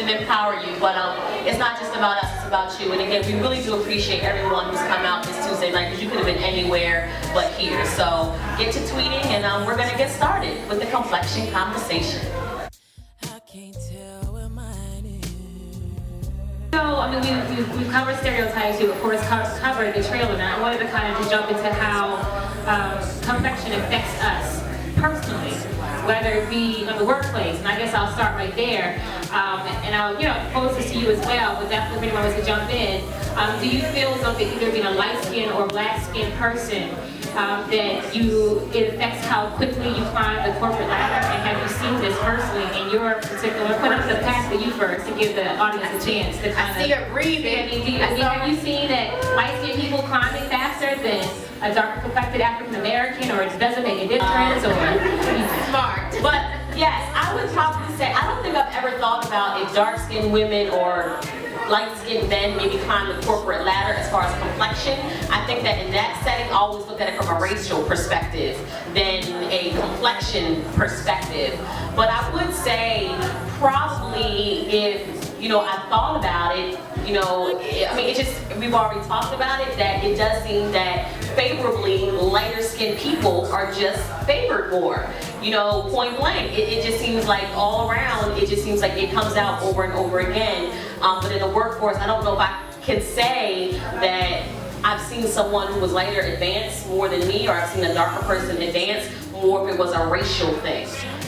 and empower you. But it's not just about us, it's about you. And again, we really do appreciate everyone who's come out this Tuesday night, because you could have been anywhere but here. So get to tweeting, and we're going to get started with the Complexion Conversation. So, I mean, we've covered stereotypes, we of course covered the trailer, and I wanted to kind of just jump into how complexion affects us personally, whether it be in the workplace, and I guess I'll start right there, and I'll pose this to you as well, but definitely if anyone wants to jump in. Do you feel as though that either being a light-skinned or black-skinned person, that it affects how quickly you climb the corporate ladder, and have you seen this personally in your particular, put up the path for you first to give the audience a chance to kind of. I see her breathing. Have you seen that light-skinned people climbing faster than a darker complected African American, or it doesn't make a difference, or smart? But yes, I would probably say I don't think I've ever thought about if dark-skinned women or light-skinned men maybe climb the corporate ladder as far as complexion. I think that in that setting, I always look at it from a racial perspective than a complexion perspective. But I would say probably if I thought about it, I mean, we've already talked about it, that it does seem that favorably lighter-skinned people are just favored more. Point blank. It just seems like all around, it just seems like it comes out over and over again. But in the workforce, I don't know if I can say that I've seen someone who was lighter advance more than me, or I've seen a darker person advance more if it was a racial thing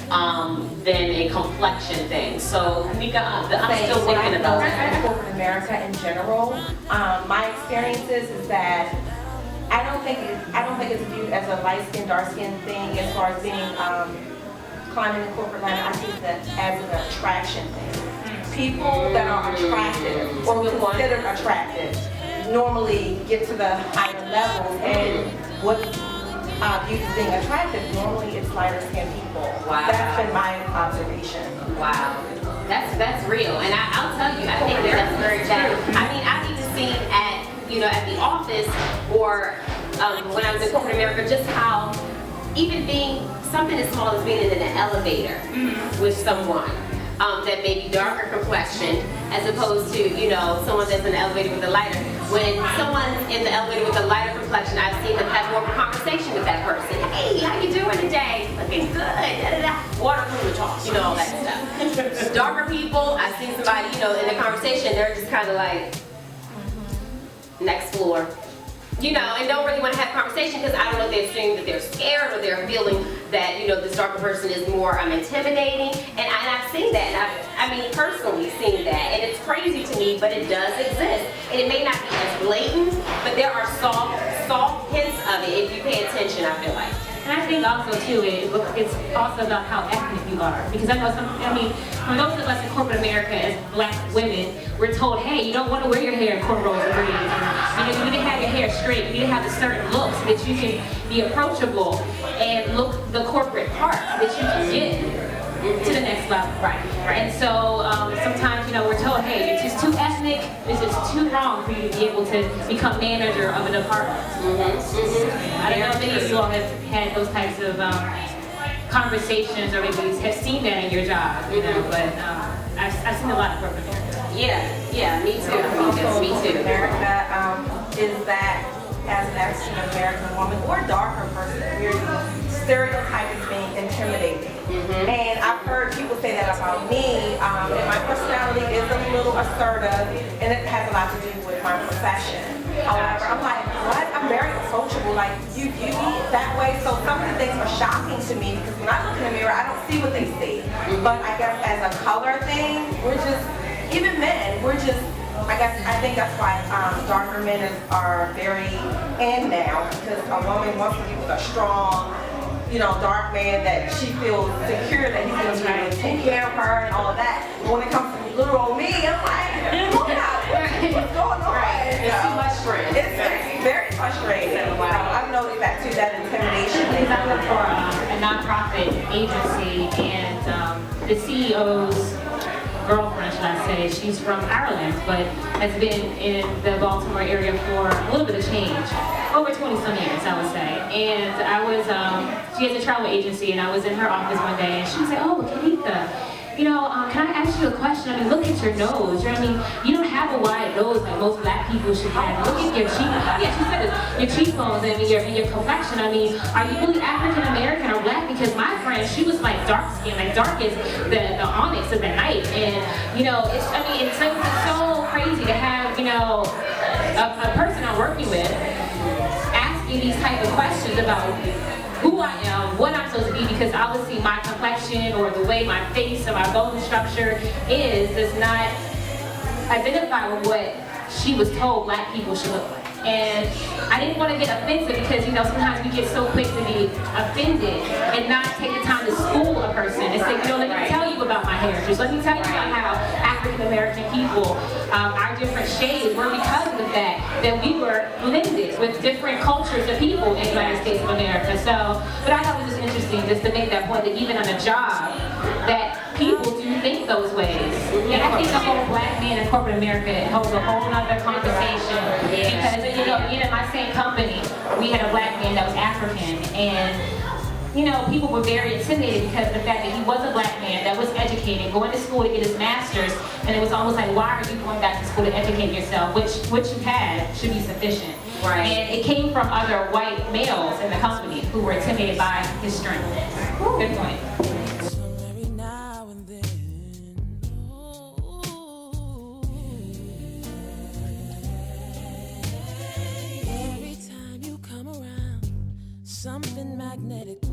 than a complexion thing. So, Mika, I'm still thinking about that. Corporate America in general, my experiences is that I don't think it's viewed as a light-skinned, dark-skinned thing as far as being climbing the corporate ladder. I see that as an attraction thing. People that are attractive or considered attractive normally get to the higher levels, and what viewed as being attractive, normally it's lighter-skinned people. Wow. That's been my observation. Wow. That's real, and I'll tell you, I think that's very true. I mean, I've even seen at the office, or when I was in corporate America, just how even being something as small as being in an elevator with someone that may be darker complexion, as opposed to someone that's in the elevator with a lighter. When someone's in the elevator with a lighter complexion, I've seen them have more of a conversation with that person. Hey, how you doing today? Looking good. Da, da, da. Water cooler talk, all that stuff. Darker people, I've seen somebody, in the conversation, they're just kind of like, next floor. And don't really want to have conversation, because I don't know if they're saying that they're scared, or they're feeling that, this darker person is more intimidating. And I've seen that, and I mean, personally seen that. And it's crazy to me, but it does exist. And it may not be as blatant, but there are soft hints of it if you pay attention, I feel like. And I think also too, it's also about how ethnic you are. Because I know for most of us in corporate America as black women, we're told, hey, you don't want to wear your hair in cornrows and braids. You need to have your hair straight. You need to have a certain look so that you can be approachable and look the corporate part so that you can get to the next level. Right. And so sometimes, we're told, hey, it's just too ethnic, it's just too wrong for you to be able to become manager of a department. I don't know if any of you all have had those types of conversations, or maybe have seen that in your job, but I've seen a lot of corporate America. Yeah, me too. Me too. America is that as an African American woman or darker person, we're stereotyped as being intimidating. And I've heard people say that about me, and my personality is a little assertive, and it has a lot to do with my profession. However, I'm like, what? I'm very approachable. Like, you view me that way? So some of the things are shocking to me, because when I look in the mirror, I don't see what they see. But I guess as a color thing, we're just, even men, I think that's why darker men are very in now, because a woman wants to be with a strong, dark man that she feels secure that he's going to be able to take care of her and all of that. But when it comes to little old me, I'm like, what's going on? It's too much stress. It's very frustrating. I've noticed that too, that intimidation. Because I work for a nonprofit agency, and the CEO's girlfriend, should I say, she's from Ireland, but has been in the Baltimore area for a little bit of change. Over 20-some years, I would say. And I was, she has a travel agency, and I was in her office one day, and she was like, oh, Kanika, can I ask ask you a question. I mean, look at your nose. I mean, you don't have a wide nose like most black people should have. Look at your cheekbones. Yeah, she said this. Your cheekbones and your complexion. I mean, are you really African American or black? Because my friend, she was like dark skin, like dark as the onyx of the night. And you know, it's so crazy to have, you know, a person I'm working with asking these type of questions about who I am, what I'm supposed to be, because obviously my complexion or the way my face or my bone structure does not identify with what she was told black people should look like. And I didn't want to get offensive because, you know, sometimes we get so quick to be offended and not take the time to school a person and say, you know, let me tell you about my heritage. Let me tell you about how African American people, our different shades were because of that we were blended with different cultures of people in the United States of America. So, but I thought it was just interesting just to make that point that even on a job, that people do think those ways. And I think the whole black man in corporate America holds a whole other conversation. Because, you know, in my same company, we had a black man that was African, and you know, people were very intimidated because of the fact that he was a black man that was educated, going to school to get his master's, and it was almost like, why are you going back to school to educate yourself? Which you had should be sufficient. Right. And it came from other white males in the company who were intimidated by his strength. Good point. Something magnetic